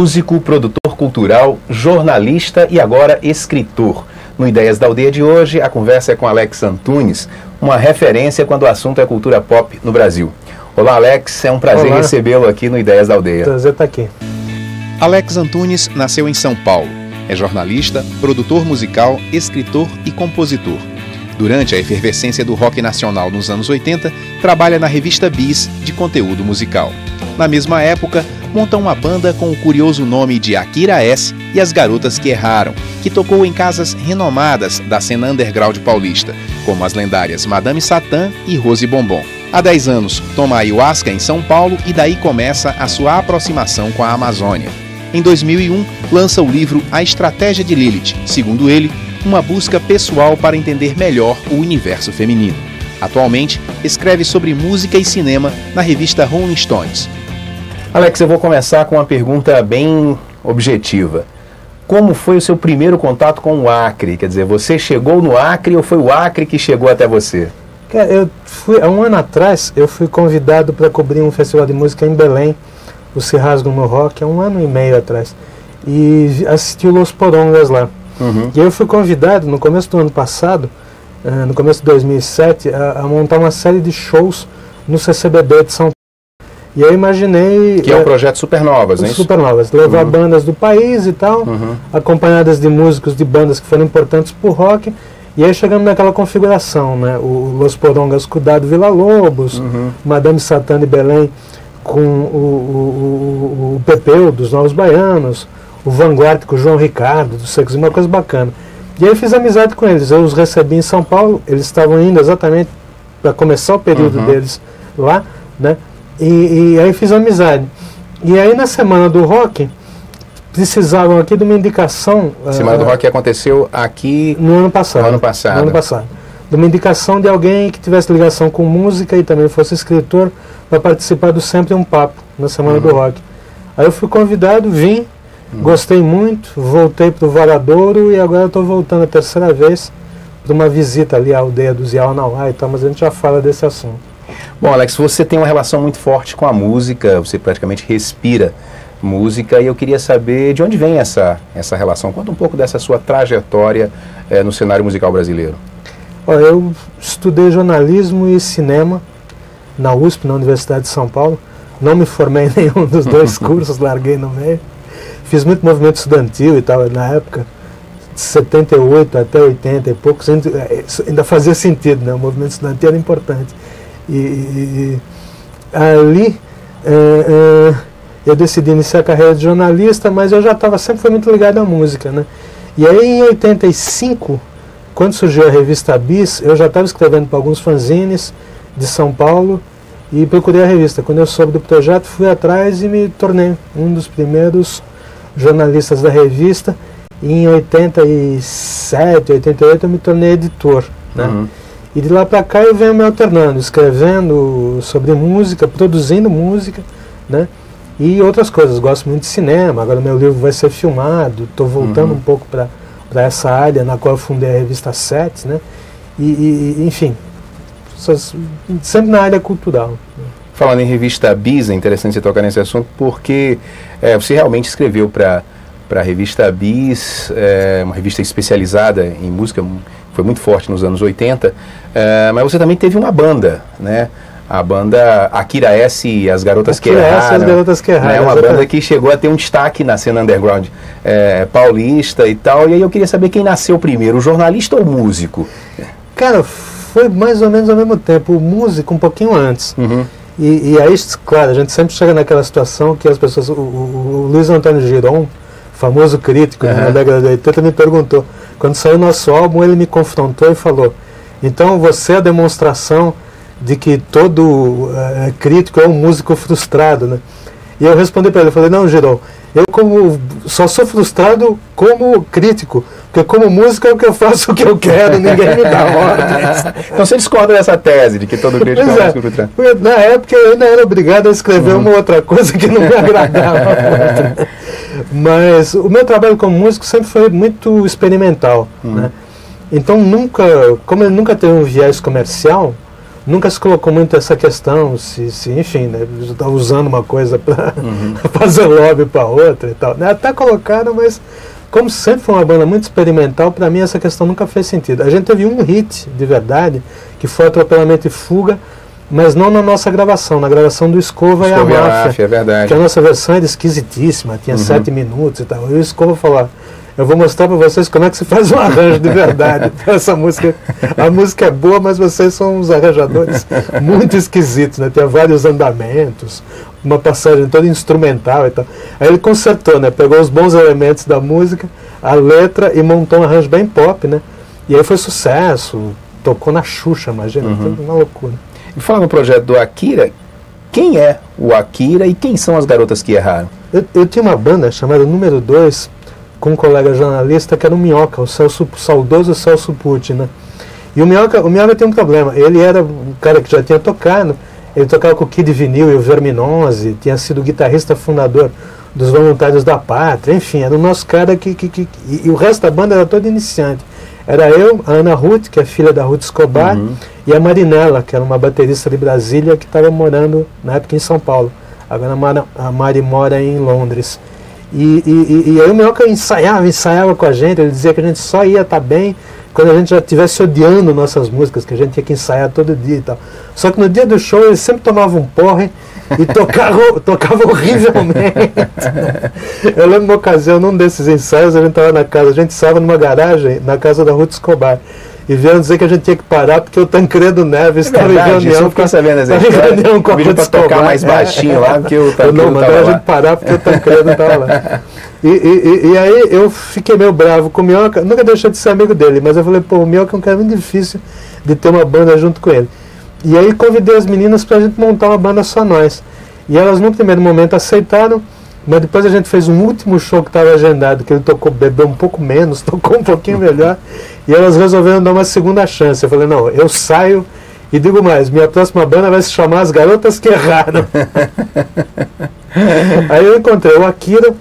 músico, produtor cultural, jornalista e agora escritor. No Ideias da Aldeia de hoje, a conversa é com Alex Antunes, uma referência quando o assunto é cultura pop no Brasil. Olá, Alex, é um prazer recebê-lo aqui no Ideias da Aldeia. Prazer estar aqui. Alex Antunes nasceu em São Paulo. É jornalista, produtor musical, escritor e compositor. Durante a efervescência do rock nacional nos anos 80, trabalha na revista Bis de conteúdo musical. Na mesma época, monta uma banda com o curioso nome de Akira S e as Garotas que Erraram, que tocou em casas renomadas da cena underground paulista, como as lendárias Madame Satã e Rose Bombom. Há 10 anos, toma ayahuasca em São Paulo e daí começa a sua aproximação com a Amazônia. Em 2001, lança o livro A Estratégia de Lilith, segundo ele, uma busca pessoal para entender melhor o universo feminino. Atualmente, escreve sobre música e cinema na revista Rolling Stones. Alex, eu vou começar com uma pergunta bem objetiva. Como foi o seu primeiro contato com o Acre? Quer dizer, você chegou no Acre ou foi o Acre que chegou até você? Há um ano atrás, eu fui convidado para cobrir um festival de música em Belém, o Se Rasgam no Rock, há 1 ano e meio atrás, e assisti o Los Porongas lá. E aí eu fui convidado, no começo do ano passado, no começo de 2007, a montar uma série de shows no CCBB de São Paulo. E eu imaginei... Que é o projeto Supernovas, não é isso? Supernovas, levar bandas do país e tal, acompanhadas de músicos de bandas que foram importantes pro rock. E aí chegamos naquela configuração, né? O Los Porongas com o Dado Villa-Lobos, Madame Satã de Belém com o Pepeu, dos Novos Baianos, o Vanguard com o João Ricardo, do Secos, uma coisa bacana. E aí eu fiz amizade com eles, eu os recebi em São Paulo, eles estavam indo exatamente para começar o período deles lá, né? E aí fiz amizade. E aí na Semana do Rock, precisavam aqui de uma indicação... Semana do Rock aconteceu aqui... No ano passado. No ano passado. De uma indicação de alguém que tivesse ligação com música e também fosse escritor para participar do Sempre um Papo, na Semana do Rock. Aí eu fui convidado, vim, gostei muito, voltei para o Varadouro e agora eu estou voltando a 3ª vez para uma visita ali à aldeia do Ziaunauá e tal, mas a gente já fala desse assunto. Bom, Alex, você tem uma relação muito forte com a música, você praticamente respira música e eu queria saber de onde vem essa relação. Conta um pouco dessa sua trajetória no cenário musical brasileiro. Eu estudei jornalismo e cinema na USP, na Universidade de São Paulo. Não me formei em nenhum dos 2 cursos, larguei no meio. Fiz muito movimento estudantil e tal, na época, de 78 até 80 e poucos, ainda fazia sentido, né? O movimento estudantil era importante. E ali eu decidi iniciar a carreira de jornalista, mas eu já sempre fui muito ligado à música, né? E aí em 85, quando surgiu a revista Bis, eu já estava escrevendo para alguns fanzines de São Paulo e procurei a revista. Quando eu soube do projeto, fui atrás e me tornei um dos primeiros jornalistas da revista. E em 87, 88 eu me tornei editor, né? E de lá para cá eu venho me alternando, escrevendo sobre música, produzindo música, né? E outras coisas. Gosto muito de cinema, agora meu livro vai ser filmado, estou voltando um pouco para essa área na qual eu fundei a revista Sete, né? Enfim, sempre na área cultural. Falando em revista Bis, é interessante você tocar nesse assunto, porque você realmente escreveu para a revista Bis, uma revista especializada em música, foi muito forte nos anos 80, mas você também teve uma banda, né? A banda Akira S e as Garotas que Erraram. As Garotas que Erraram. É uma banda que chegou a ter um destaque na cena underground paulista e tal. E aí eu queria saber quem nasceu primeiro, o jornalista ou o músico? Cara, foi mais ou menos ao mesmo tempo. O músico um pouquinho antes. E aí, claro, a gente sempre chega naquela situação que as pessoas... O Luiz Antônio Giron, famoso crítico na década de 80, me perguntou. Quando saiu o nosso álbum, ele me confrontou e falou: então você é a demonstração de que todo crítico é um músico frustrado, né? E eu respondi para ele, eu falei: não, Giron, eu só sou frustrado como crítico, porque como músico é o que eu faço o que eu quero, ninguém me dá ordens. Então você discorda dessa tese de que todo crítico é um músico frustrado? Na época eu ainda era obrigado a escrever uma outra coisa que não me agradava muito. Mas o meu trabalho como músico sempre foi muito experimental, né? Então como ele nunca teve um viés comercial, nunca se colocou muito essa questão, enfim, né, está usando uma coisa para fazer lobby para outra e tal. Né? Até colocaram, mas como sempre foi uma banda muito experimental, para mim essa questão nunca fez sentido. A gente teve um hit de verdade, que foi Atropelamento e Fuga, mas não na nossa gravação, na gravação do Escova e a Máfia. É verdade. Que a nossa versão era esquisitíssima, tinha 7 minutos e tal. E o Escova falou: eu vou mostrar para vocês como é que se faz um arranjo de verdade para essa música. A música é boa, mas vocês são uns arranjadores muito esquisitos, né? Tem vários andamentos, uma passagem toda instrumental e tal. Aí ele consertou, né? Pegou os bons elementos da música, a letra, e montou um arranjo bem pop, né? E aí foi sucesso, tocou na Xuxa, imagina, tudo uma loucura. E falando no projeto do Akira, quem é o Akira e quem são as garotas que erraram? Eu tinha uma banda chamada Número 2, com um colega jornalista que era o Minhoca, o saudoso Celso Pucci, né? E o Minhoca tem um problema, ele era um cara que já tinha tocado, ele tocava com o Kid Vinil e o Verminose, tinha sido guitarrista fundador dos Voluntários da Pátria, enfim, era o nosso cara e o resto da banda era todo iniciante. Era eu, a Ana Ruth, que é filha da Ruth Escobar, e a Marinella, que era uma baterista de Brasília que estava morando na época em São Paulo. Agora a Mari mora em Londres. E aí o Minhoca ensaiava com a gente, ele dizia que a gente só ia estar bem quando a gente já estivesse odiando nossas músicas, que a gente tinha que ensaiar todo dia e tal. Só que no dia do show ele sempre tomava um porre e tocava horrivelmente. Eu lembro uma ocasião, num desses ensaios, a gente estava na casa, a gente ensaiava numa garagem na casa da Ruth Escobar. E vieram dizer que a gente tinha que parar porque o Tancredo Neves estava em reunião. Ficou sabendo essa história. Pediu para tocar mais baixinho lá, porque o Tancredo não, mandaram a gente parar porque o Tancredo estava lá. E aí eu fiquei meio bravo com o Minhoca, nunca deixei de ser amigo dele, mas eu falei, pô, o Minhoca é um cara muito difícil de ter uma banda junto com ele. E aí convidei as meninas para a gente montar uma banda só nós. E elas no primeiro momento aceitaram, mas depois a gente fez um último show que estava agendado, que ele bebeu um pouco menos, tocou um pouquinho melhor, e elas resolveram dar uma segunda chance. Eu falei, não, eu saio e digo mais, minha próxima banda vai se chamar As Garotas que Erraram. Aí eu encontrei o Akira,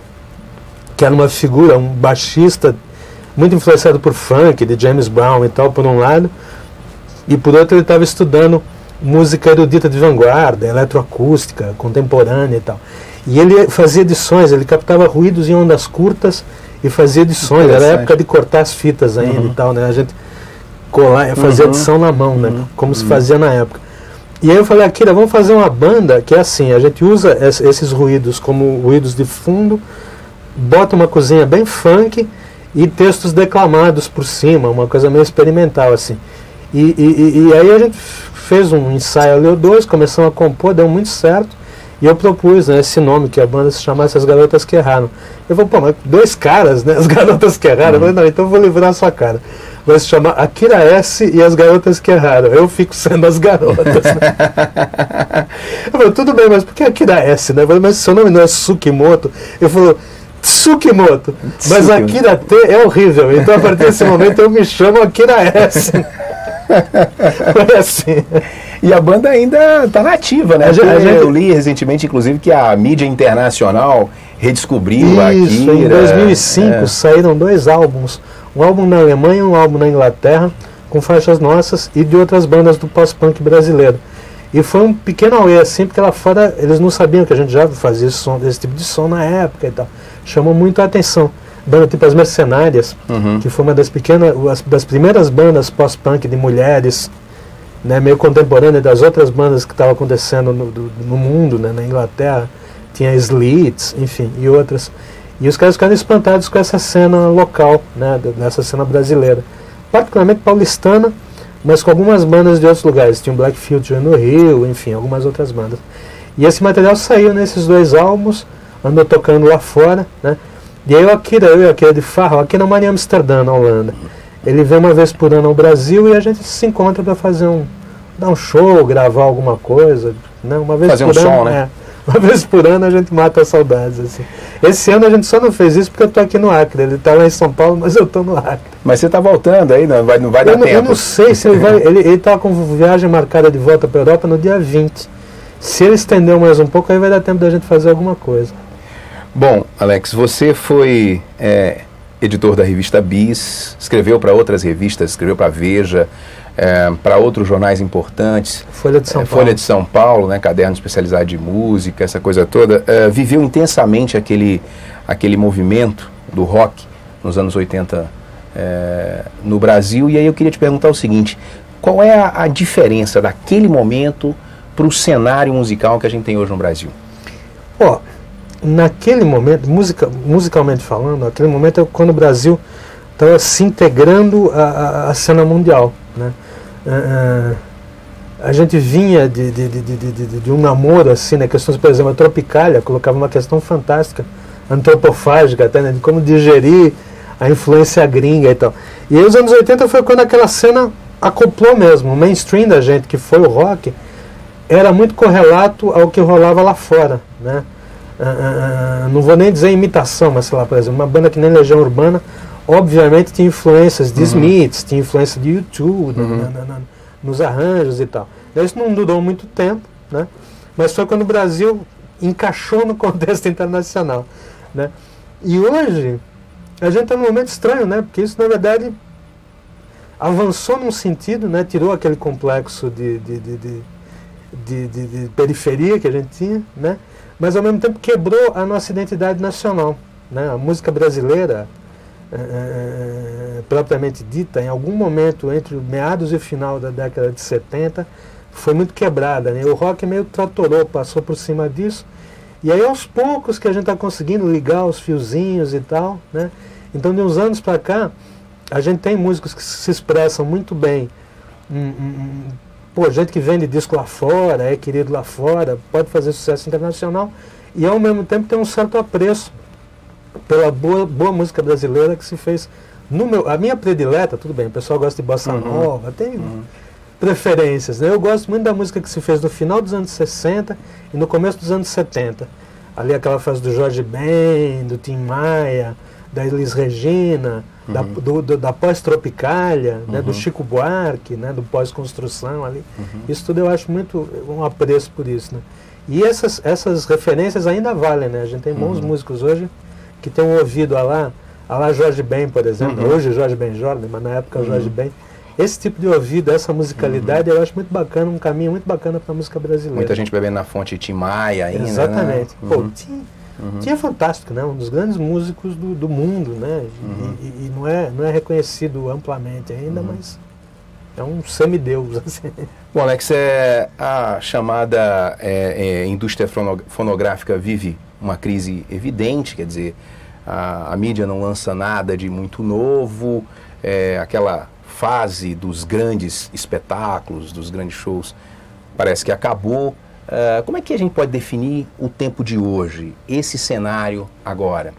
que era uma figura, um baixista, muito influenciado por funk, de James Brown e tal, por um lado, e por outro ele estava estudando música erudita de vanguarda, eletroacústica, contemporânea e tal. E ele fazia edições, ele captava ruídos em ondas curtas e fazia edições. Era a época de cortar as fitas ainda e tal, né? A gente fazia edição na mão, né? Como se fazia na época. E aí eu falei, Akira, vamos fazer uma banda que é assim, a gente usa esses ruídos como ruídos de fundo, bota uma cozinha bem funk e textos declamados por cima, uma coisa meio experimental assim. E aí a gente fez um ensaio ali ou dois, começamos a compor, deu muito certo. E eu propus, né, esse nome, que a banda se chamasse As Garotas que Erraram. Eu falei, pô, mas 2 caras, né, As Garotas que Erraram. Eu falei, não, então eu vou livrar a sua cara. Vai se chamar Akira S e As Garotas que Erraram. Eu fico sendo as garotas. Né? Eu falei, tudo bem, mas por que Akira S, né? Eu falei, mas seu nome não é Sukimoto? Eu falei, Tsukimoto. Mas Akira T é horrível. Então a partir desse momento eu me chamo Akira S. Foi assim. E a banda ainda está nativa, né? Eu li recentemente, inclusive, que a mídia internacional redescobriu a Akira. Em 2005 saíram 2 álbuns. Um álbum na Alemanha e um álbum na Inglaterra, com faixas nossas e de outras bandas do pós-punk brasileiro. E foi um pequeno auê, assim, porque lá fora eles não sabiam que a gente já fazia esse tipo de som na época e tal. Chamou muito a atenção. Banda tipo As Mercenárias, que foi uma das primeiras bandas pós-punk de mulheres, né, meio contemporânea das outras bandas que estavam acontecendo no mundo, né, na Inglaterra. Tinha Slits, enfim, e outras. E os caras ficaram espantados com essa cena local, né, dessa cena brasileira. Particularmente paulistana, mas com algumas bandas de outros lugares. Tinha o Black Future no Rio, enfim, algumas outras bandas. E esse material saiu nesses 2 álbuns, andou tocando lá fora, né. E aí eu e o Akira de farra, o Akira mora em Amsterdã, na Holanda. Ele vem uma vez por ano ao Brasil e a gente se encontra para dar um show, gravar alguma coisa, né? Uma vez fazer por ano, som, né? Uma vez por ano a gente mata as saudades, assim. Esse ano a gente só não fez isso porque eu tô aqui no Acre. Ele tá lá em São Paulo, mas eu tô no Acre. Mas você tá voltando aí, não vai dar tempo? Eu não sei se ele vai... Ele tá com viagem marcada de volta para a Europa no dia 20. Se ele estender mais um pouco, aí vai dar tempo da gente fazer alguma coisa. Bom, Alex, você foi editor da revista Bis, escreveu para outras revistas, escreveu para Veja, para outros jornais importantes. Folha de São Paulo. Folha de São Paulo, né, caderno especializado de música, essa coisa toda. Viveu intensamente aquele movimento do rock nos anos 80 no Brasil. E aí eu queria te perguntar o seguinte, qual é a diferença daquele momento para o cenário musical que a gente tem hoje no Brasil? Naquele momento, musicalmente falando, aquele momento é quando o Brasil estava se integrando à cena mundial, né? A gente vinha de um namoro assim, né? Questões, por exemplo, a Tropicália colocava uma questão fantástica, antropofágica até, né? De como digerir a influência gringa e tal. E aí os anos 80 foi quando aquela cena acoplou mesmo. O mainstream da gente, que foi o rock, era muito correlato ao que rolava lá fora, né? Não vou nem dizer imitação, mas sei lá, por exemplo, uma banda que nem Legião Urbana, obviamente tinha influências de Smiths, tinha influência de U2 nos arranjos e tal. Isso não durou muito tempo, né? Mas foi quando o Brasil encaixou no contexto internacional, né? E hoje a gente está num momento estranho, né? Porque isso na verdade avançou num sentido, né? Tirou aquele complexo de periferia que a gente tinha, né? Mas ao mesmo tempo quebrou a nossa identidade nacional, né? A música brasileira, propriamente dita, em algum momento entre meados e o final da década de 70, foi muito quebrada, né? O rock meio tratorou, passou por cima disso, e aí aos poucos que a gente está conseguindo ligar os fiozinhos e tal, né? Então de uns anos para cá, a gente tem músicos que se expressam muito bem, gente que vende disco lá fora, é querido lá fora, pode fazer sucesso internacional, e ao mesmo tempo tem um certo apreço pela boa música brasileira que se fez. A minha predileta, tudo bem, o pessoal gosta de bossa nova, tem preferências, né? Eu gosto muito da música que se fez no final dos anos 60 e no começo dos anos 70. Ali aquela fase do Jorge Ben, do Tim Maia, da Elis Regina, da pós-Tropicália, né, do Chico Buarque, né, do pós-construção ali. Isso tudo eu acho muito um apreço por isso, né? E essas referências ainda valem, né? A gente tem bons músicos hoje que tem um ouvido a lá Jorge Ben, por exemplo. Hoje Jorge Ben Jordan, mas na época Jorge Ben. Esse tipo de ouvido, essa musicalidade, eu acho muito bacana, um caminho muito bacana para a música brasileira. Muita gente bebendo na fonte Tim Maia ainda. Exatamente. Né? Tim é fantástico, né? Um dos grandes músicos do mundo, né? E não é reconhecido amplamente ainda, mas é um semideus. Assim. Bom, Alex, a chamada indústria fonográfica vive uma crise evidente, quer dizer, a mídia não lança nada de muito novo, aquela fase dos grandes espetáculos, dos grandes shows, parece que acabou. Como é que a gente pode definir o tempo de hoje, esse cenário agora?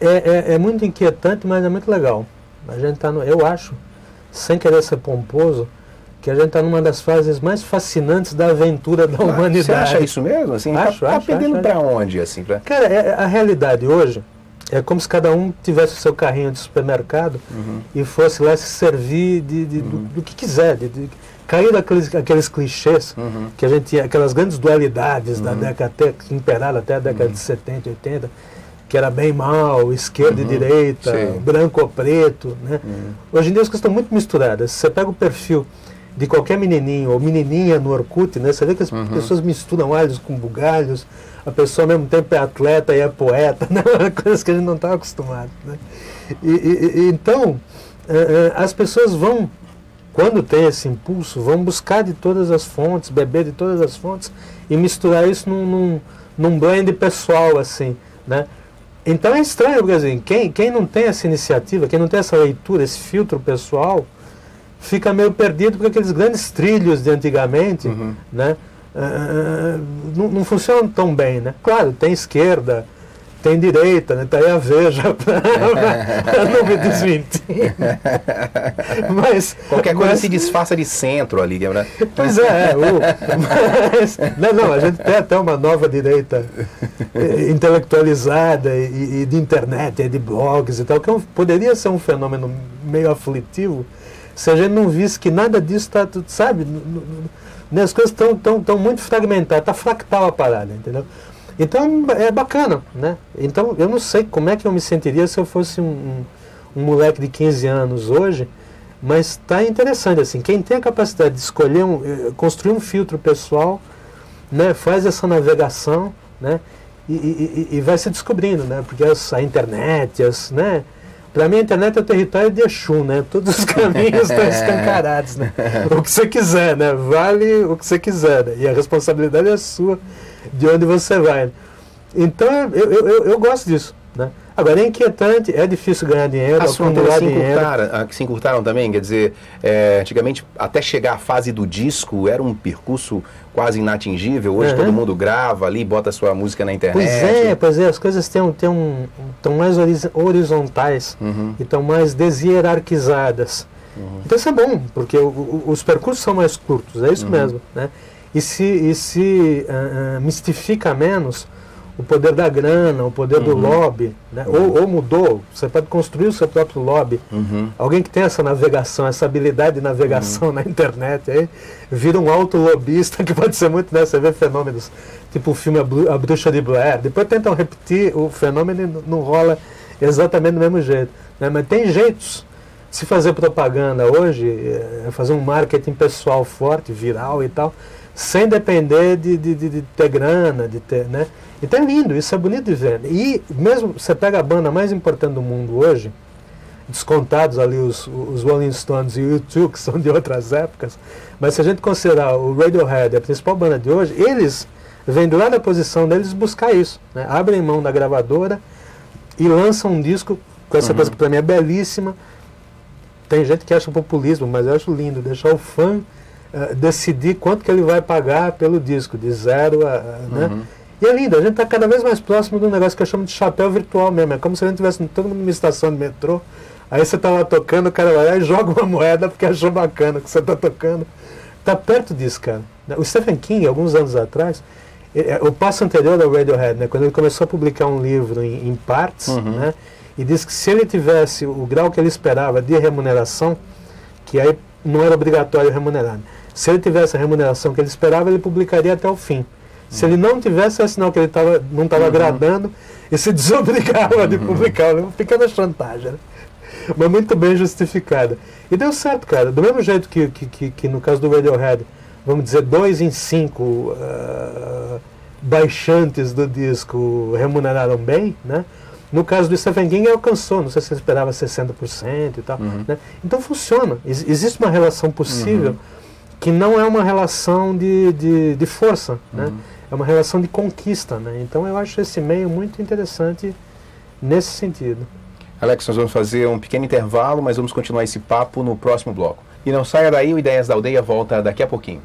É muito inquietante, mas é muito legal. A gente tá eu acho, sem querer ser pomposo, que a gente está numa das fases mais fascinantes da aventura da humanidade. Você acha isso mesmo? Assim, acho. Perdendo para onde? Assim, Cara, a realidade hoje é como se cada um tivesse o seu carrinho de supermercado e fosse lá se servir do que quiser, cair daqueles clichês que a gente tinha, aquelas grandes dualidades da década, que imperaram até a década de 70, 80, que era bem mal, esquerda e direita, branco ou preto, né? Hoje em dia as coisas estão muito misturadas. Você pega o perfil de qualquer menininho ou menininha no Orkut, né? Você vê que as pessoas misturam alhos com bugalhos, a pessoa ao mesmo tempo é atleta e é poeta, né? Coisas que a gente não estava acostumado, né? Então, as pessoas vão, quando tem esse impulso, vão buscar de todas as fontes, beber de todas as fontes e misturar isso num blend pessoal, assim, né? Então é estranho, porque assim, quem não tem essa iniciativa, quem não tem essa leitura, esse filtro pessoal, fica meio perdido porque aqueles grandes trilhos de antigamente, né, não funcionam tão bem, né? Claro, tem esquerda, tem direita, né? Tá aí a Veja para não me desmentir. Mas qualquer coisa se disfarça de centro ali, né? Pois não, a gente tem até uma nova direita intelectualizada e de internet, e de blogs e tal, que poderia ser um fenômeno meio aflitivo se a gente não visse que nada disso está, sabe, as coisas estão muito fragmentadas, está fractal a parada, entendeu? Então é bacana, né? Então eu não sei como é que eu me sentiria se eu fosse um moleque de 15 anos hoje, mas está interessante assim. Quem tem a capacidade de escolher, construir um filtro pessoal, né? Faz essa navegação, né? E vai se descobrindo, né? Porque a internet, né? Para mim a internet é o território de Exu, né? Todos os caminhos estão escancarados, né? O que você quiser, né? Vale o que você quiser, né? E a responsabilidade é sua de onde você vai. Então eu gosto disso, né? Agora é inquietante, é difícil ganhar dinheiro, acumular dinheiro. Que se encurtaram também, quer dizer, antigamente até chegar à fase do disco era um percurso quase inatingível. Hoje todo mundo grava ali, bota sua música na internet. Pois é, as coisas estão mais horizontais e estão mais deshierarquizadas. Então isso é bom, porque os percursos são mais curtos, é isso mesmo, né? E se mistifica menos o poder da grana, o poder do lobby, né? Ou mudou, você pode construir o seu próprio lobby. Alguém que tem essa navegação, essa habilidade de navegação na internet, aí vira um autolobista, que pode ser muito, né? Você vê fenômenos, tipo o filme A Bruxa de Blair, depois tentam repetir o fenômeno e não rola exatamente do mesmo jeito, né? Mas tem jeitos de se fazer propaganda hoje, fazer um marketing pessoal forte, viral e tal, sem depender de ter grana, de ter, né? Então é lindo, isso é bonito de ver. E mesmo você pega a banda mais importante do mundo hoje, descontados ali os Rolling Stones e o U2, que são de outras épocas, mas se a gente considerar o Radiohead, a principal banda de hoje, eles vêm lá da posição deles buscar isso, né? Abrem mão da gravadora e lançam um disco com essa coisa que para mim é belíssima. Tem gente que acha populismo, mas eu acho lindo deixar o fã decidir quanto que ele vai pagar pelo disco, de 0 a... né? E é lindo, a gente está cada vez mais próximo de um negócio que eu chamo de chapéu virtual mesmo. É como se a gente estivesse todo mundo numa estação de metrô, aí você está lá tocando, o cara vai lá e joga uma moeda porque achou bacana que você está tocando. Está perto disso, cara. O Stephen King, alguns anos atrás, o passo anterior ao Radiohead, né, quando ele começou a publicar um livro em partes, né, e disse que se ele tivesse o grau que ele esperava de remuneração, que aí não era obrigatório remunerar, se ele tivesse a remuneração que ele esperava, ele publicaria até o fim. Se ele não tivesse, é sinal que ele não estava agradando e se desobrigava de publicar. Uma pequena chantagem, né? Mas muito bem justificada. E deu certo, cara. Do mesmo jeito que no caso do Radiohead, vamos dizer, 2 em 5 baixantes do disco remuneraram bem, né? No caso do Stephen King, alcançou, não sei se ele esperava 60% e tal. Né? Então funciona. Existe uma relação possível que não é uma relação de força, né? É uma relação de conquista, né? Então eu acho esse meio muito interessante nesse sentido. Alex, nós vamos fazer um pequeno intervalo, mas vamos continuar esse papo no próximo bloco. E não saia daí, o Ideias da Aldeia volta daqui a pouquinho.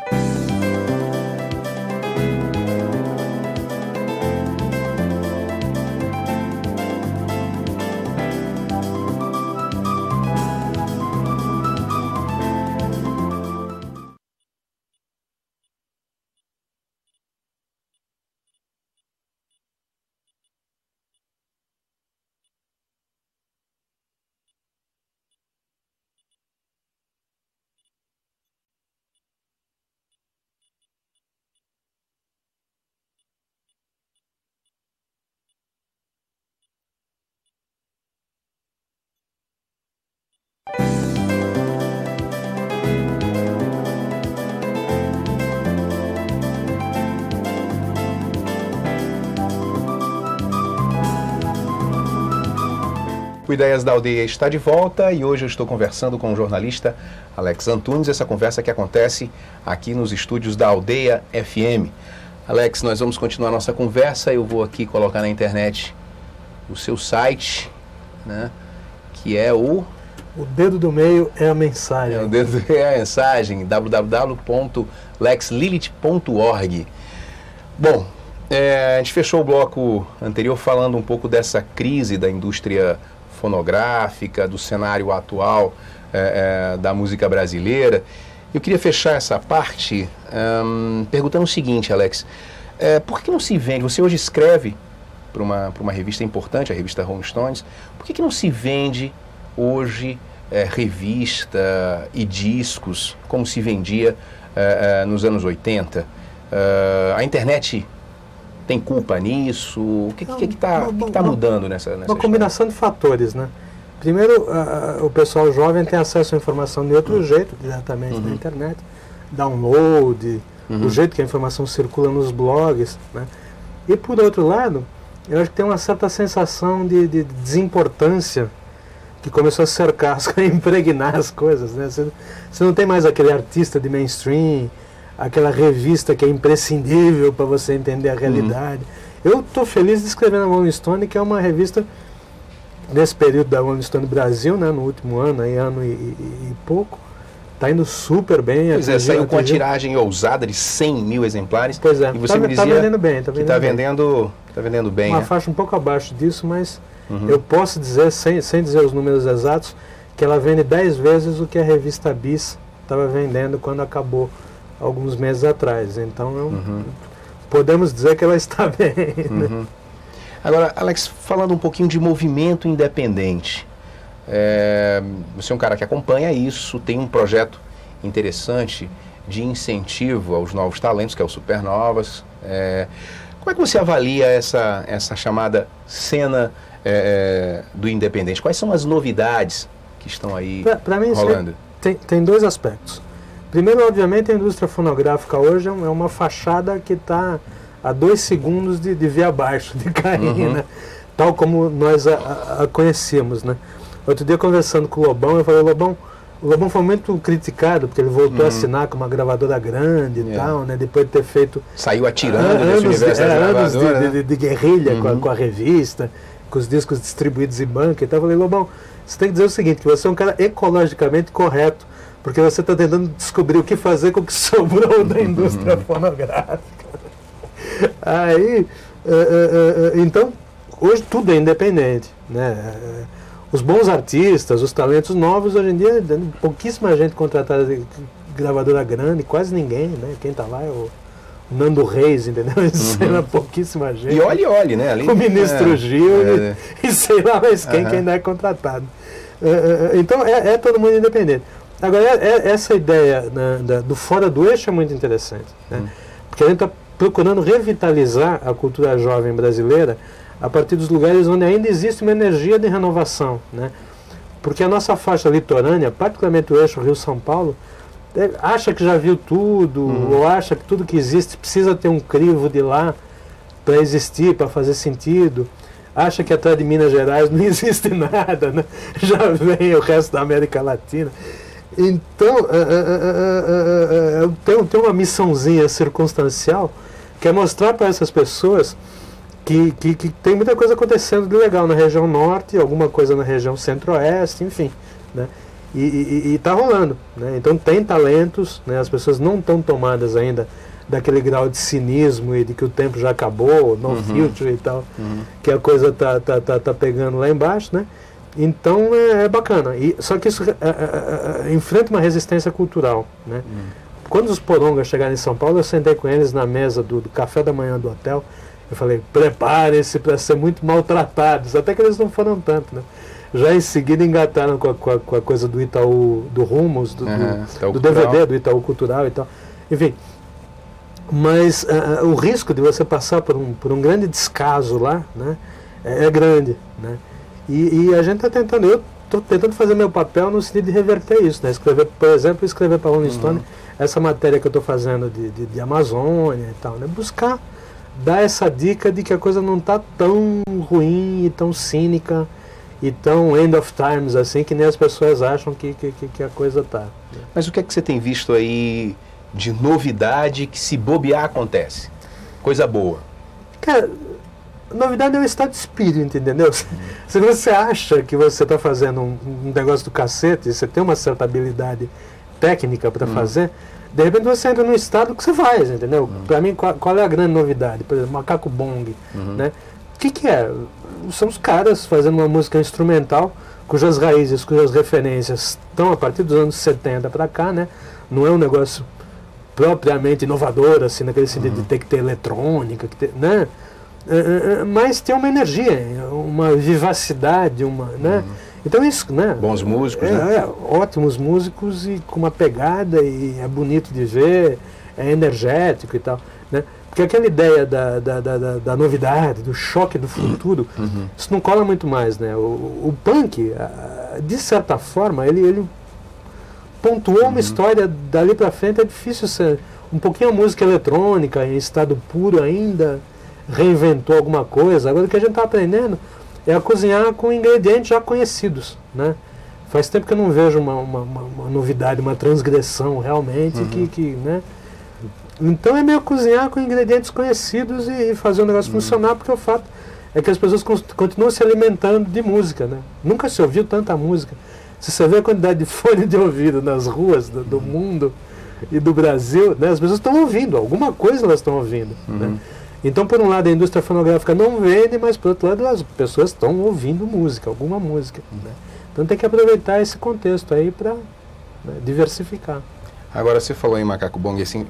O Ideias da Aldeia está de volta e hoje eu estou conversando com o jornalista Alex Antunes, essa conversa que acontece aqui nos estúdios da Aldeia FM. Alex, nós vamos continuar nossa conversa, eu vou aqui colocar na internet o seu site, né, que é o... O dedo do meio é a mensagem. O dedo do meio é a mensagem, www.lexlilith.org. Bom, a gente fechou o bloco anterior falando um pouco dessa crise da indústria fonográfica, do cenário atual da música brasileira. Eu queria fechar essa parte perguntando o seguinte, Alex, por que não se vende, você hoje escreve para uma revista importante, a revista Rolling Stones, por que não se vende hoje revista e discos como se vendia nos anos 80? A internet tem culpa nisso? O que está mudando nessa Uma combinação de fatores, né? Primeiro, o pessoal jovem tem acesso à informação de outro jeito, diretamente na internet, download, o jeito que a informação circula nos blogs, né? E por outro lado, eu acho que tem uma certa sensação de desimportância que começou a cercar, a impregnar as coisas, né? Você não tem mais aquele artista de mainstream, aquela revista que é imprescindível para você entender a realidade. Eu estou feliz de escrever na Rolling Stone, que é uma revista, nesse período da Rolling Stone Brasil, né, no último ano, ano e pouco, está indo super bem. Pois é, saiu com a tiragem ousada de 100 mil exemplares. Pois é, e você me dizia vendendo bem. Está vendendo bem. Uma faixa um pouco abaixo disso, mas eu posso dizer, sem dizer os números exatos, que ela vende 10 vezes o que a revista Bis estava vendendo quando acabou alguns meses atrás. Então, podemos dizer que ela está bem. Né? Agora, Alex, falando um pouquinho de movimento independente, você é um cara que acompanha isso, tem um projeto interessante de incentivo aos novos talentos, que é o Supernovas. Como é que você avalia essa chamada cena do independente? Quais são as novidades que estão aí pra mim, rolando? Tem dois aspectos. Primeiro, obviamente, a indústria fonográfica hoje é uma fachada que está a 2 segundos de vir abaixo, de cair, né? Tal como nós a conhecemos, né? Outro dia, conversando com o Lobão, eu falei, o Lobão foi muito criticado, porque ele voltou a assinar com uma gravadora grande e tal, né? Depois de ter feito... Saiu atirando nesse universo anos de guerrilha com a revista, com os discos distribuídos em banca e tal. Eu falei, Lobão, você tem que dizer o seguinte, que você é um cara ecologicamente correto, porque você está tentando descobrir o que fazer com o que sobrou da indústria fonográfica. Aí, então, hoje tudo é independente, né? Os bons artistas, os talentos novos, hoje em dia, pouquíssima gente contratada de gravadora grande, quase ninguém, né? Quem está lá é o Nando Reis, entendeu? Pouquíssima gente. E olhe, né? Ali, o ministro Gil e sei lá mais quem ainda é contratado. Então, é todo mundo independente. Agora, essa ideia do fora do eixo é muito interessante, né? Porque a gente está procurando revitalizar a cultura jovem brasileira a partir dos lugares onde ainda existe uma energia de renovação, né? Porque a nossa faixa litorânea, particularmente o eixo Rio-São Paulo, acha que já viu tudo, ou acha que tudo que existe precisa ter um crivo de lá para existir, para fazer sentido, acha que atrás de Minas Gerais não existe nada, né? Já vem o resto da América Latina. Então, tem uma missãozinha circunstancial que é mostrar para essas pessoas que tem muita coisa acontecendo de legal na região norte, alguma coisa na região centro-oeste, enfim, né? E está rolando, né? Então tem talentos, né? As pessoas não estão tomadas ainda daquele grau de cinismo e de que o tempo já acabou, no future e tal, que a coisa tá pegando lá embaixo, né? Então é bacana. Só que isso enfrenta uma resistência cultural, né? Quando os porongas chegaram em São Paulo, eu sentei com eles na mesa do café da manhã do hotel. Eu falei, preparem-se para ser muito maltratados. Até que eles não foram tanto, né? Já em seguida engataram com a coisa do Itaú, do Rumos, do DVD, do Itaú Cultural e tal. Enfim, mas o risco de você passar por um grande descaso lá, né, é grande, né? E a gente está tentando, eu estou tentando fazer meu papel no sentido de reverter isso, né? Escrever, por exemplo, escrever para a Rolling Stone essa matéria que eu estou fazendo de Amazônia e tal, né? Buscar dar essa dica de que a coisa não está tão ruim e tão cínica e tão end of times assim, que nem as pessoas acham que a coisa está. Mas o que é que você tem visto aí de novidade que, se bobear, acontece? Coisa boa. Cara, novidade é um estado de espírito, entendeu? Se você acha que você está fazendo um negócio do cacete, e você tem uma certa habilidade técnica para fazer, de repente você entra num estado que você faz, entendeu? Para mim, qual é a grande novidade? Por exemplo, Macaco Bong, né? O que é? São os caras fazendo uma música instrumental cujas raízes, cujas referências estão a partir dos anos 70 para cá, né? Não é um negócio propriamente inovador, assim, naquele sentido de ter que ter eletrônica, né? Mas tem uma energia, uma vivacidade, né? Então isso, né? Bons músicos, né? Ótimos músicos e com uma pegada, e é bonito de ver, é energético e tal, né? Porque aquela ideia da novidade, do choque do futuro, isso não cola muito mais, né? O punk, de certa forma, ele pontuou uma história dali para frente. É difícil ser um pouquinho a música eletrônica em estado puro ainda reinventou alguma coisa. Agora o que a gente está aprendendo é a cozinhar com ingredientes já conhecidos, né? Faz tempo que eu não vejo uma novidade, uma transgressão realmente né? Então é meio cozinhar com ingredientes conhecidos e fazer o negócio funcionar, porque o fato é que as pessoas continuam se alimentando de música, né? Nunca se ouviu tanta música. Se você vê a quantidade de fone de ouvido nas ruas do mundo e do Brasil, né? As pessoas estão ouvindo, alguma coisa elas estão ouvindo, né? Então, por um lado, a indústria fonográfica não vende, mas por outro lado, as pessoas estão ouvindo música, alguma música, né? Então tem que aproveitar esse contexto aí para, né, diversificar. Agora, você falou em Macaco Bong, assim,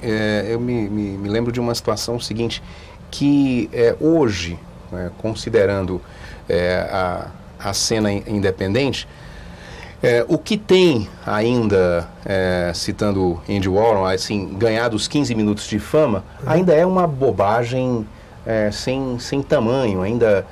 eu me lembro de uma situação seguinte, que hoje, considerando a cena independente, o que tem ainda, citando Andy Warhol, assim, ganhado os 15 minutos de fama, ainda é uma bobagem sem tamanho, ainda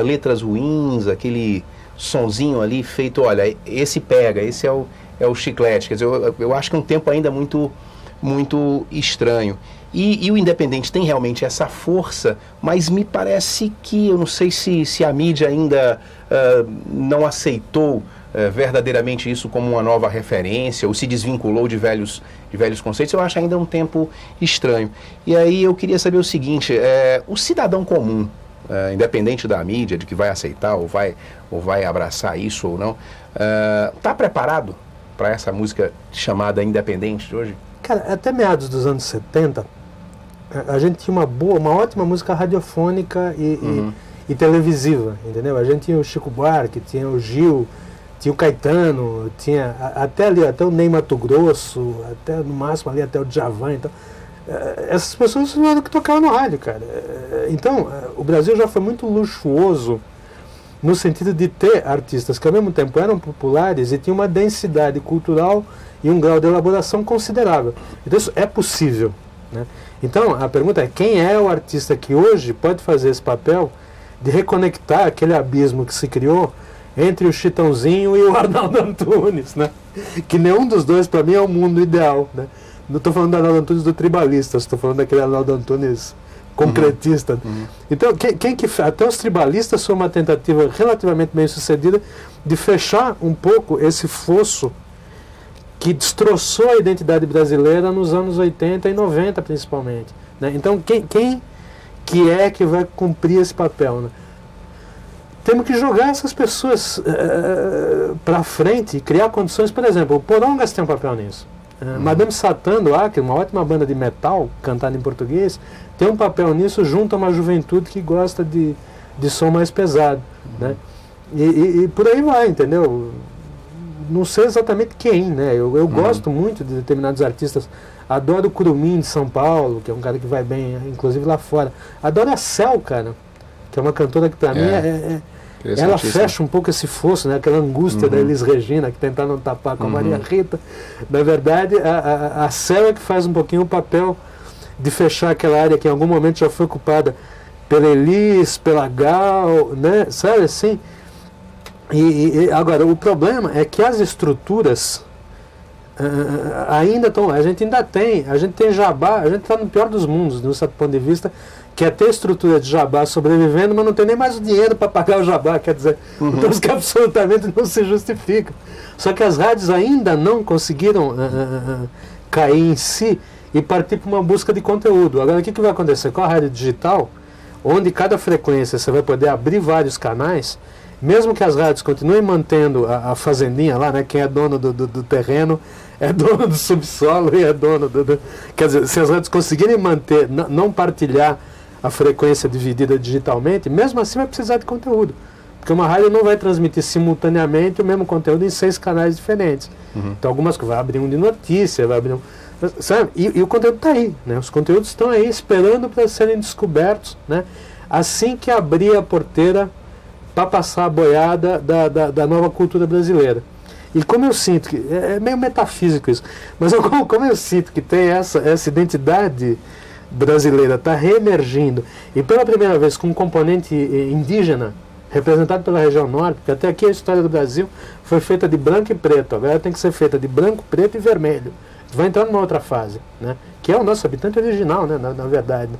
letras ruins, aquele sonzinho ali feito, olha, esse pega, esse é o chiclete. Quer dizer, eu acho que é um tempo ainda muito estranho. E o independente tem realmente essa força, mas me parece que, eu não sei se a mídia ainda não aceitou verdadeiramente isso como uma nova referência, ou se desvinculou de velhos conceitos. Eu acho ainda um tempo estranho. E aí eu queria saber o seguinte, o cidadão comum, independente da mídia, de que vai aceitar ou vai abraçar isso ou não, está preparado para essa música chamada independente de hoje? Cara, até meados dos anos 70, a gente tinha uma ótima música radiofônica e televisiva, entendeu? A gente tinha o Chico Buarque, tinha o Gil, tinha o Caetano, tinha até o Ney Matogrosso, até no máximo ali até o Djavan. Então, essas pessoas eram que tocavam no rádio, cara. Então, o Brasil já foi muito luxuoso no sentido de ter artistas que ao mesmo tempo eram populares e tinham uma densidade cultural e um grau de elaboração considerável. Então isso é possível, né? Então a pergunta é, quem é o artista que hoje pode fazer esse papel de reconectar aquele abismo que se criou entre o Chitãozinho e o Arnaldo Antunes, né? Que nenhum dos dois para mim é o mundo ideal, né? Não estou falando do Arnaldo Antunes do Tribalista, estou falando daquele Arnaldo Antunes concretista. Então, até os Tribalistas foi uma tentativa relativamente bem sucedida de fechar um pouco esse fosso que destroçou a identidade brasileira nos anos 80 e 90 principalmente, né? Então, quem que vai cumprir esse papel, né? Temos que jogar essas pessoas para frente e criar condições. Por exemplo, o Porongas tem um papel nisso. Madame Satã do Acre, uma ótima banda de metal cantada em português, tem um papel nisso junto a uma juventude que gosta de som mais pesado, né? E por aí vai, entendeu? Não sei exatamente quem, né? Eu gosto muito de determinados artistas. Adoro o Curumim de São Paulo, que é um cara que vai bem, inclusive lá fora. Adoro a Cel, cara, que é uma cantora que para mim ela fecha um pouco esse fosso, né? Aquela angústia da Elis Regina, que tentaram tapar com a Maria Rita. Na verdade, a Cel é que faz um pouquinho o papel de fechar aquela área que em algum momento já foi ocupada pela Elis, pela Gal, né? Sabe assim? Agora, o problema é que as estruturas ainda estão, a gente tem Jabá, a gente está no pior dos mundos, do certo ponto de vista, que é ter estrutura de Jabá sobrevivendo, mas não tem nem mais o dinheiro para pagar o Jabá, quer dizer, então que absolutamente não se justifica. Só que as rádios ainda não conseguiram cair em si e partir para uma busca de conteúdo. Agora, o que vai acontecer com a rádio digital, onde cada frequência você vai poder abrir vários canais, mesmo que as rádios continuem mantendo a fazendinha lá, né? Quem é dono do terreno é dono do subsolo e é dono Quer dizer, se as rádios conseguirem manter, não partilhar a frequência dividida digitalmente, mesmo assim vai precisar de conteúdo. Porque uma rádio não vai transmitir simultaneamente o mesmo conteúdo em 6 canais diferentes. Então algumas coisas, vai abrir um de notícia, vai abrir um... Sabe? E o conteúdo está aí, né? Os conteúdos estão aí esperando para serem descobertos, né? Assim que abrir a porteira para passar a boiada da nova cultura brasileira. E como eu sinto que, é meio metafísico isso, mas como eu sinto que tem essa identidade brasileira está reemergindo, e pela primeira vez com um componente indígena, representado pela região norte, porque até aqui a história do Brasil foi feita de branco e preto, agora tem que ser feita de branco, preto e vermelho. Vai entrar numa outra fase, né? Que é o nosso habitante original, né? na verdade.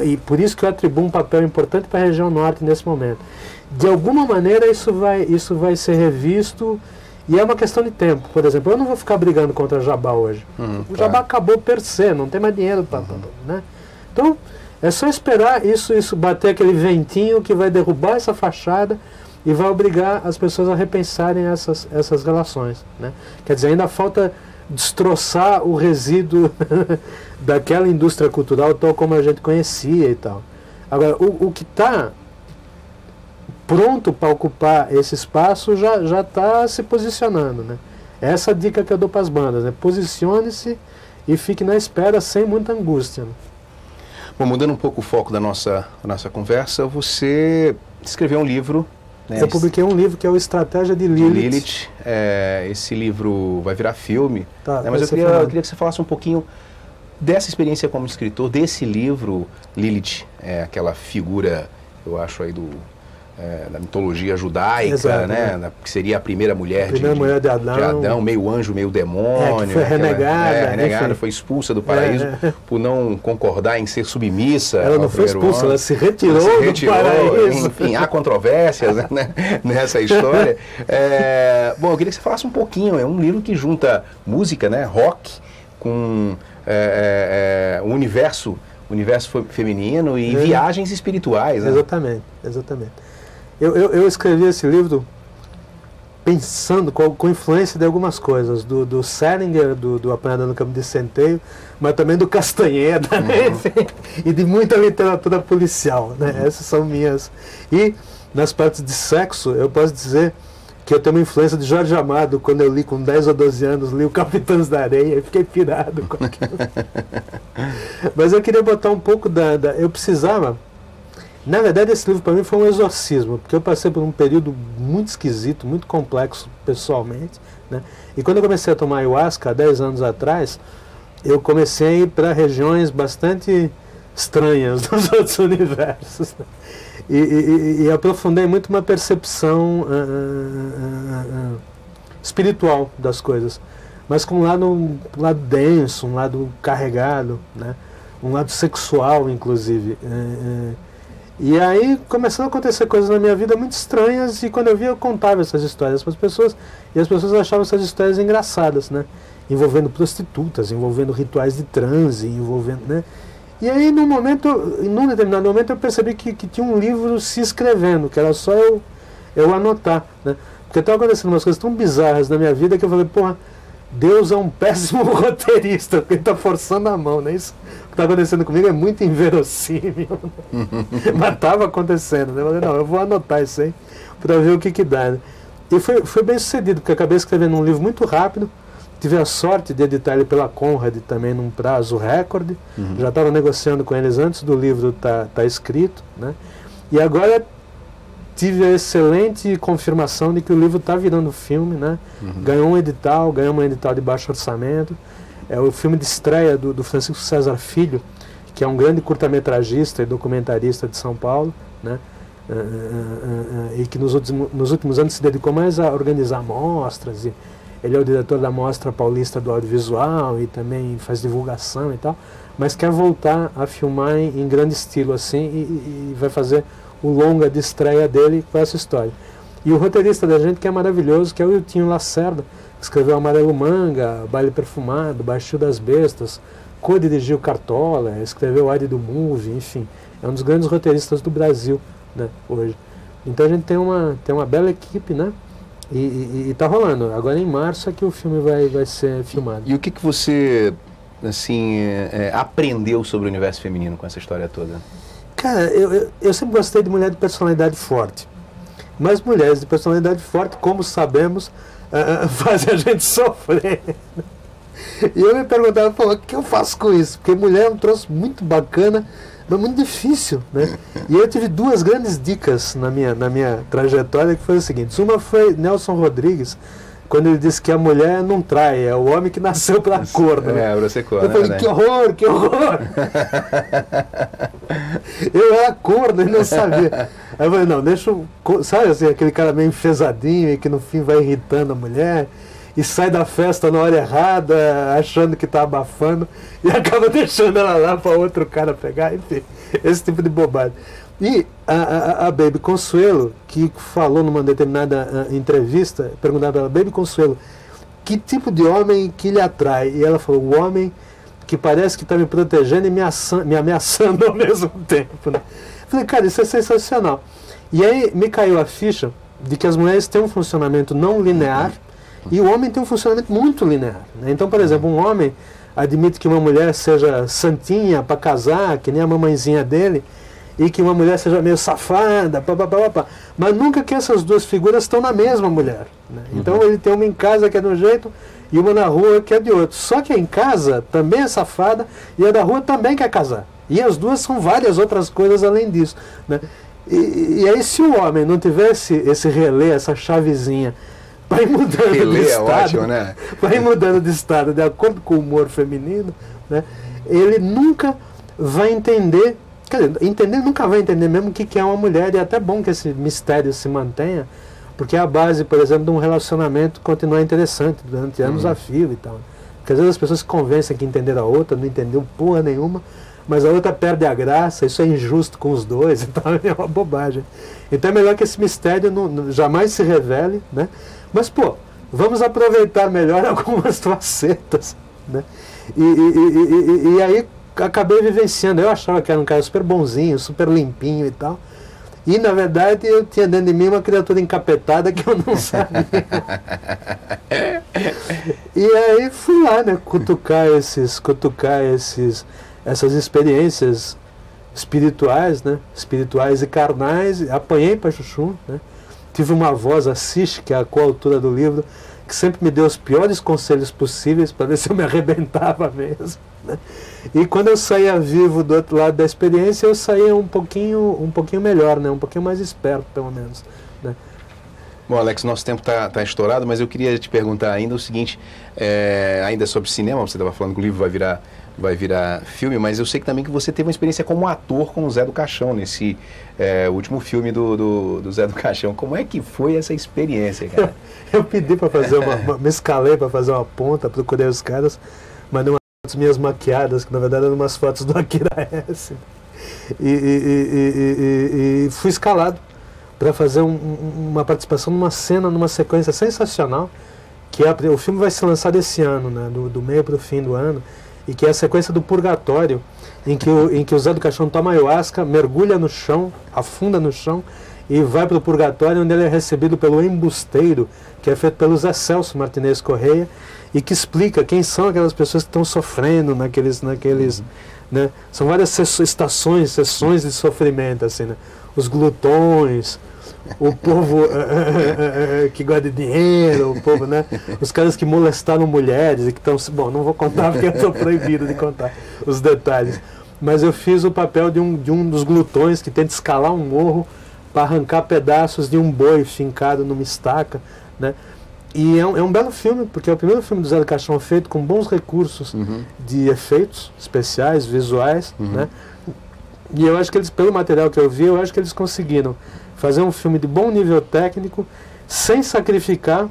E por isso que eu atribuo um papel importante para a região norte nesse momento. De alguma maneira isso vai ser revisto, e é uma questão de tempo. Por exemplo, eu não vou ficar brigando contra o Jabá hoje. O Jabá acabou per se, não tem mais dinheiro para... né? Então, é só esperar isso bater aquele ventinho que vai derrubar essa fachada e vai obrigar as pessoas a repensarem essas relações, né? Quer dizer, ainda falta destroçar o resíduo daquela indústria cultural tal como a gente conhecia e tal. Agora, o que está pronto para ocupar esse espaço já está se posicionando, né? Essa é a dica que eu dou para as bandas, né? Posicione-se e fique na espera sem muita angústia, né? Bom, mudando um pouco o foco da nossa conversa, você escreveu um livro, né? Eu publiquei um livro que é o Estratégia de Lilith. Esse livro vai virar filme, tá, né? Mas eu queria que você falasse um pouquinho dessa experiência como escritor, desse livro. Lilith é aquela figura, eu acho, aí da mitologia judaica, exato, né? Que seria a primeira mulher, mulher de Adão, meio anjo, meio demônio. Que foi renegada. Foi expulsa do paraíso por não concordar em ser submissa. Ela não foi expulsa, ela se retirou do paraíso. Enfim, há controvérsias, né, nessa história. Bom, eu queria que você falasse um pouquinho. É um livro que junta música, né, rock, com o universo feminino e viagens espirituais, né? Exatamente. Eu escrevi esse livro pensando com influência de algumas coisas, do Salinger, do Apanhador no Campo de Centeio, mas também do Castanheda, né? E de muita literatura policial, né? Essas são minhas. E nas partes de sexo, eu posso dizer que eu tenho uma influência de Jorge Amado. Quando eu li com 10 ou 12 anos, li o Capitães da Areia e fiquei pirado com aquilo. Mas eu queria botar um pouco eu precisava... Na verdade, esse livro para mim foi um exorcismo, porque eu passei por um período muito esquisito, muito complexo pessoalmente, né? E quando eu comecei a tomar ayahuasca, há 10 anos atrás, eu comecei a ir para regiões bastante estranhas dos outros universos, né? E aprofundei muito uma percepção espiritual das coisas, mas com um lado denso, um lado carregado, né? Um lado sexual, inclusive. E aí começaram a acontecer coisas na minha vida muito estranhas, e quando eu via, eu contava essas histórias para as pessoas, e as pessoas achavam essas histórias engraçadas, né? Envolvendo prostitutas, envolvendo rituais de transe, envolvendo, né? E aí num determinado momento eu percebi que tinha um livro se escrevendo, que era só eu anotar, né? Porque estavam acontecendo umas coisas tão bizarras na minha vida que eu falei, porra, Deus é um péssimo roteirista, porque ele está forçando a mão, né? Isso que está acontecendo comigo é muito inverossímil. Mas estava acontecendo, né? Eu falei, não, eu vou anotar isso aí para ver o que dá, né? E foi bem sucedido, porque eu acabei escrevendo um livro muito rápido, tive a sorte de editar ele pela Conrad também num prazo recorde, já estava negociando com eles antes do livro tá escrito, né? E agora tive a excelente confirmação de que o livro está virando filme, né? Ganhou um edital de baixo orçamento. É o filme de estreia do Francisco César Filho, que é um grande curta-metragista e documentarista de São Paulo, né? E que nos últimos anos se dedicou mais a organizar mostras. E ele é o diretor da Mostra Paulista do Audiovisual e também faz divulgação e tal, mas quer voltar a filmar em grande estilo assim, e vai fazer o longa de estreia dele com essa história. E o roteirista da gente, que é maravilhoso, que é o Wiltinho Lacerda, que escreveu Amarelo Manga, Baile Perfumado, Baixio das Bestas, co-dirigiu Cartola, escreveu Área do Movie, enfim, é um dos grandes roteiristas do Brasil, né, hoje. Então a gente tem uma bela equipe, né? E tá rolando. Agora em março é que o filme vai ser filmado. E o que você assim aprendeu sobre o universo feminino com essa história toda? Cara, eu sempre gostei de mulher de personalidade forte. Mas mulheres de personalidade forte, como sabemos, fazem a gente sofrer. E eu me perguntava, pô, o que eu faço com isso? Porque mulher é um troço muito bacana, mas muito difícil, né? E eu tive duas grandes dicas na minha trajetória, que foi o seguinte. Uma foi Nelson Rodrigues, quando ele disse que a mulher não trai, é o homem que nasceu para corno. É, pra ser corno. Eu falei, que horror, que horror! Eu era corno e não sabia. Aí eu falei, não, deixa eu... Sabe assim, aquele cara meio enfesadinho e que no fim vai irritando a mulher e sai da festa na hora errada, achando que está abafando e acaba deixando ela lá para outro cara pegar, enfim, esse tipo de bobagem. E a Baby Consuelo, que falou numa determinada entrevista, perguntava para ela, Baby Consuelo, que tipo de homem que lhe atrai? E ela falou, o homem que parece que está me protegendo e me ameaçando ao mesmo tempo. Né? Falei, cara, isso é sensacional. E aí me caiu a ficha de que as mulheres têm um funcionamento não linear e o homem tem um funcionamento muito linear. Né? Então, por exemplo, um homem admite que uma mulher seja santinha para casar, que nem a mamãezinha dele, e que uma mulher seja meio safada, mas nunca que essas duas figuras estão na mesma mulher. Né? Então ele tem uma em casa que é de um jeito e uma na rua que é de outro. Só que a em casa também é safada e a da rua também quer casar. E as duas são várias outras coisas além disso. Né? E aí se o homem não tivesse esse relé, essa chavezinha, vai mudando de estado, ótimo, né? vai mudando de estado de acordo com o humor feminino, né? Ele nunca vai entender. Quer dizer, entender nunca vai entender mesmo o que é uma mulher, e é até bom que esse mistério se mantenha, porque é a base, por exemplo, de um relacionamento continuar interessante durante anos a fio e tal. Porque às vezes as pessoas se convencem que entenderam a outra, não entendeu porra nenhuma, mas a outra perde a graça, isso é injusto com os dois, então é uma bobagem. Então é melhor que esse mistério jamais se revele, né? Mas, pô, vamos aproveitar melhor algumas facetas, né? E aí acabei vivenciando. Eu achava que era um cara super bonzinho, super limpinho e tal. E na verdade eu tinha dentro de mim uma criatura encapetada que eu não sabia. E aí fui lá, né, cutucar essas experiências espirituais, né, espirituais e carnais. Apanhei para chuchu, né. Tive uma voz, a Cis, que é a coautora do livro, que sempre me deu os piores conselhos possíveis para ver se eu me arrebentava mesmo. Né? E quando eu saía vivo do outro lado da experiência, eu saía um pouquinho melhor, né? Um pouquinho mais esperto, pelo menos. Né? Bom, Alex, nosso tempo tá estourado, mas eu queria te perguntar ainda o seguinte, ainda sobre cinema, você estava falando que o livro vai virar filme, mas eu sei que também que você teve uma experiência como ator com o Zé do Caixão, nesse último filme do Zé do Caixão. Como é que foi essa experiência, cara? Eu pedi para fazer me escalei para fazer uma ponta, procurei os caras, mandei umas fotos minhas maquiadas, que na verdade eram umas fotos do Akira S. E fui escalado para fazer uma participação numa cena, numa sequência sensacional, que o filme vai ser lançado esse ano, né, do meio para o fim do ano, e que é a sequência do Purgatório, em que o Zé do Caixão toma ayahuasca, mergulha no chão, afunda no chão, e vai para o Purgatório, onde ele é recebido pelo embusteiro, que é feito pelo Zé Celso Martinez Correia, e que explica quem são aquelas pessoas que estão sofrendo naqueles né? São várias sessões de sofrimento, assim, né? Os glutões, o povo que gosta de dinheiro, o povo, né? Os caras que molestaram mulheres e que estão... Bom, não vou contar porque eu estou proibido de contar os detalhes. Mas eu fiz o papel de um dos glutões que tenta escalar um morro para arrancar pedaços de um boi fincado numa estaca, né? E é um belo filme, porque é o primeiro filme do Zé do Caixão feito com bons recursos de efeitos especiais, visuais, né? E eu acho que eles, pelo material que eu vi, eu acho que eles conseguiram fazer um filme de bom nível técnico, sem sacrificar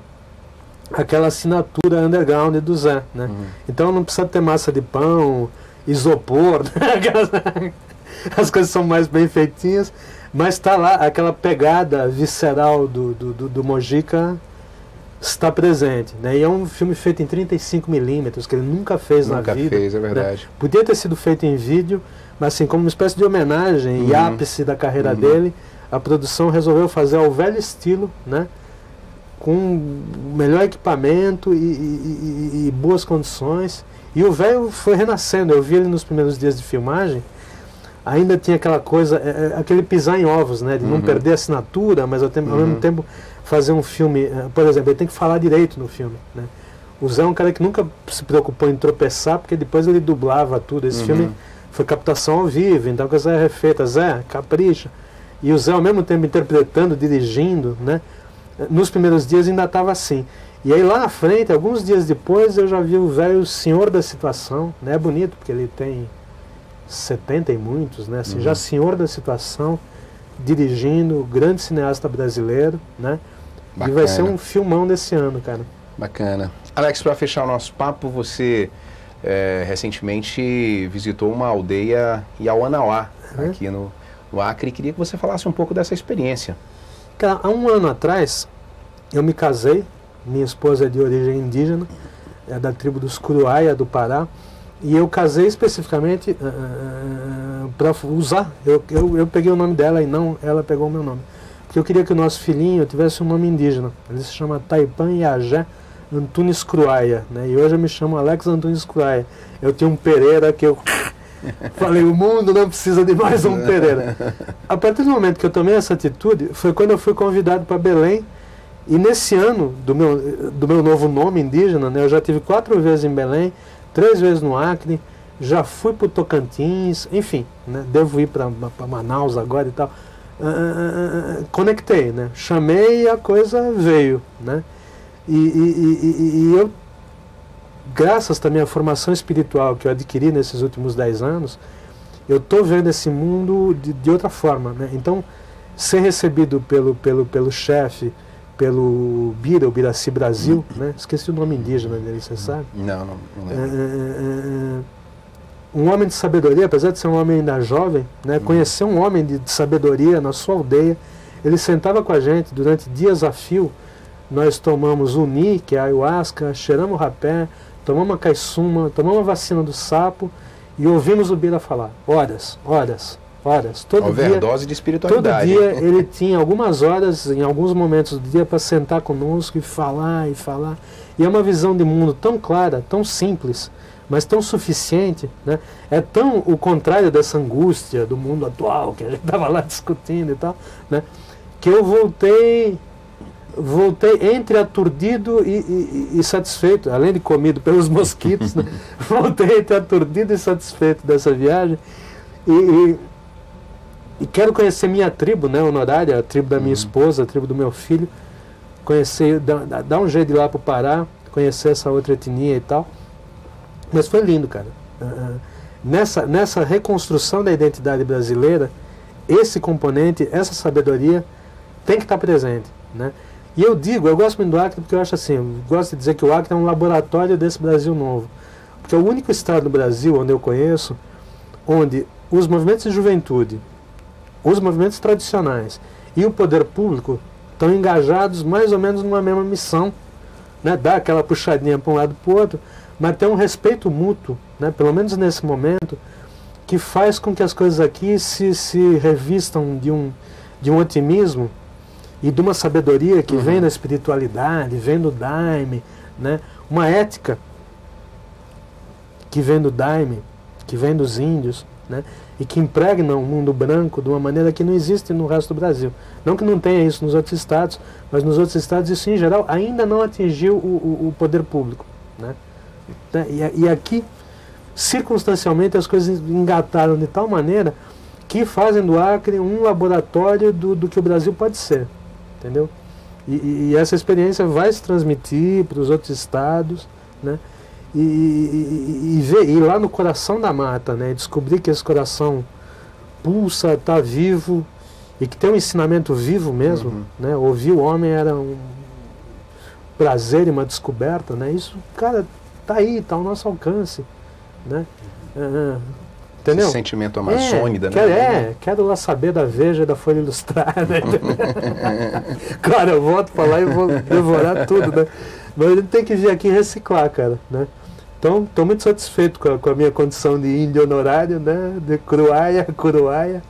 aquela assinatura underground do Zé, né? Então não precisa ter massa de pão, isopor, né? As coisas são mais bem feitinhas, mas está lá, aquela pegada visceral do Mojica está presente, né? E é um filme feito em 35mm, que ele nunca fez na vida. Nunca fez, é verdade. Né? Podia ter sido feito em vídeo, mas assim, como uma espécie de homenagem e ápice da carreira dele, a produção resolveu fazer ao velho estilo, né? Com o melhor equipamento e boas condições. E o velho foi renascendo. Eu vi ele nos primeiros dias de filmagem, ainda tinha aquela coisa, aquele pisar em ovos, né? De não perder a assinatura, mas ao mesmo tempo fazer um filme, por exemplo, ele tem que falar direito no filme, né? O Zé é um cara que nunca se preocupou em tropeçar, porque depois ele dublava tudo. Esse filme foi captação ao vivo, então a coisa é refeita. Zé, capricha. E o Zé ao mesmo tempo interpretando, dirigindo, né? Nos primeiros dias ainda estava assim. E aí lá na frente, alguns dias depois, eu já vi o velho senhor da situação, né? É bonito, porque ele tem 70 e muitos, né? Assim, já senhor da situação, dirigindo, grande cineasta brasileiro, né? Bacana. E vai ser um filmão desse ano, cara. Bacana. Alex, para fechar o nosso papo, você recentemente visitou uma aldeia Iauanauá, aqui no Acre. Queria que você falasse um pouco dessa experiência. Cara, há um ano atrás, eu me casei. Minha esposa é de origem indígena, é da tribo dos Curuaia, do Pará. E eu casei especificamente para usar. Eu peguei o nome dela e não ela pegou o meu nome. Porque eu queria que o nosso filhinho tivesse um nome indígena. Ele se chama Taipan Iajé Antunes Cruaia, né? E hoje eu me chamo Alex Antunes Cruaia. Eu tenho um Pereira que eu falei, o mundo não precisa de mais um Pereira. A partir do momento que eu tomei essa atitude, foi quando eu fui convidado para Belém. E nesse ano do meu novo nome indígena, né, eu já tive 4 vezes em Belém, 3 vezes no Acre, já fui para o Tocantins, enfim, né, devo ir para Manaus agora e tal. Conectei, né, chamei e a coisa veio, né. E eu, graças à minha formação espiritual que eu adquiri nesses últimos 10 anos, eu estou vendo esse mundo de outra forma, né. Então, ser recebido pelo chefe, pelo Bira, o Biraci Brasil, né? Esqueci o nome indígena dele, você sabe? Não lembro. Um homem de sabedoria, apesar de ser um homem ainda jovem, né? Conhecer um homem de sabedoria na sua aldeia, ele sentava com a gente durante dias a fio. Nós tomamos uni, que é a ayahuasca, cheiramos rapé, tomamos a caiçuma, tomamos a vacina do sapo e ouvimos o Bira falar, horas. Todo overdose de espiritualidade. Todo dia ele tinha algumas horas, em alguns momentos do dia, para sentar conosco e falar. E é uma visão de mundo tão clara, tão simples, mas tão suficiente, né? É tão o contrário dessa angústia do mundo atual, que a gente estava lá discutindo e tal, né? Que eu voltei entre aturdido e satisfeito, além de comido pelos mosquitos, né? Voltei entre aturdido e satisfeito dessa viagem. E quero conhecer minha tribo, né, honorária, a tribo da minha esposa, a tribo do meu filho, conhecer, dar um jeito de ir lá para o Pará, conhecer essa outra etnia e tal. Mas foi lindo, cara. Nessa reconstrução da identidade brasileira, esse componente, essa sabedoria, tem que estar presente, né? E eu gosto muito do Acre porque eu acho assim, eu gosto de dizer que o Acre é um laboratório desse Brasil novo. Porque é o único estado do Brasil, onde eu conheço, onde os movimentos de juventude, os movimentos tradicionais e o poder público estão engajados mais ou menos numa mesma missão, né? Dá aquela puxadinha para um lado para o outro, mas tem um respeito mútuo, né? Pelo menos nesse momento, que faz com que as coisas aqui se revistam de um otimismo e de uma sabedoria que vem da espiritualidade, vem do Daime, né? Uma ética que vem do Daime, que vem dos índios, né? E que impregna o mundo branco de uma maneira que não existe no resto do Brasil. Não que não tenha isso nos outros estados, mas nos outros estados isso em geral ainda não atingiu o poder público, né? E aqui, circunstancialmente, as coisas engataram de tal maneira que fazem do Acre um laboratório do que o Brasil pode ser, entendeu? E essa experiência vai se transmitir para os outros estados, né? E ir lá no coração da mata, né? Descobrir que esse coração pulsa, está vivo e que tem um ensinamento vivo mesmo, né? Ouvir o homem era um prazer e uma descoberta, né? Isso, cara, tá aí, está ao nosso alcance, né? Entendeu? Esse sentimento amazônida, né? Quero lá saber da Veja e da Folha Ilustrada. Claro, eu volto para lá e vou devorar tudo, né? Mas a gente tem que vir aqui reciclar, cara, né? Então, estou muito satisfeito com a minha condição de índio honorário, né? De Curuaia,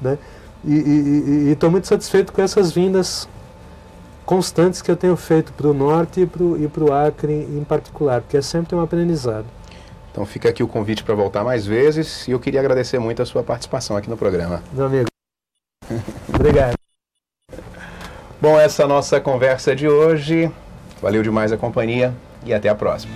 né? E estou muito satisfeito com essas vindas constantes que eu tenho feito para o norte e para o Acre em particular, porque é sempre um aprendizado. Então fica aqui o convite para voltar mais vezes e eu queria agradecer muito a sua participação aqui no programa. Meu amigo. Obrigado. Bom, essa é a nossa conversa de hoje. Valeu demais a companhia e até a próxima.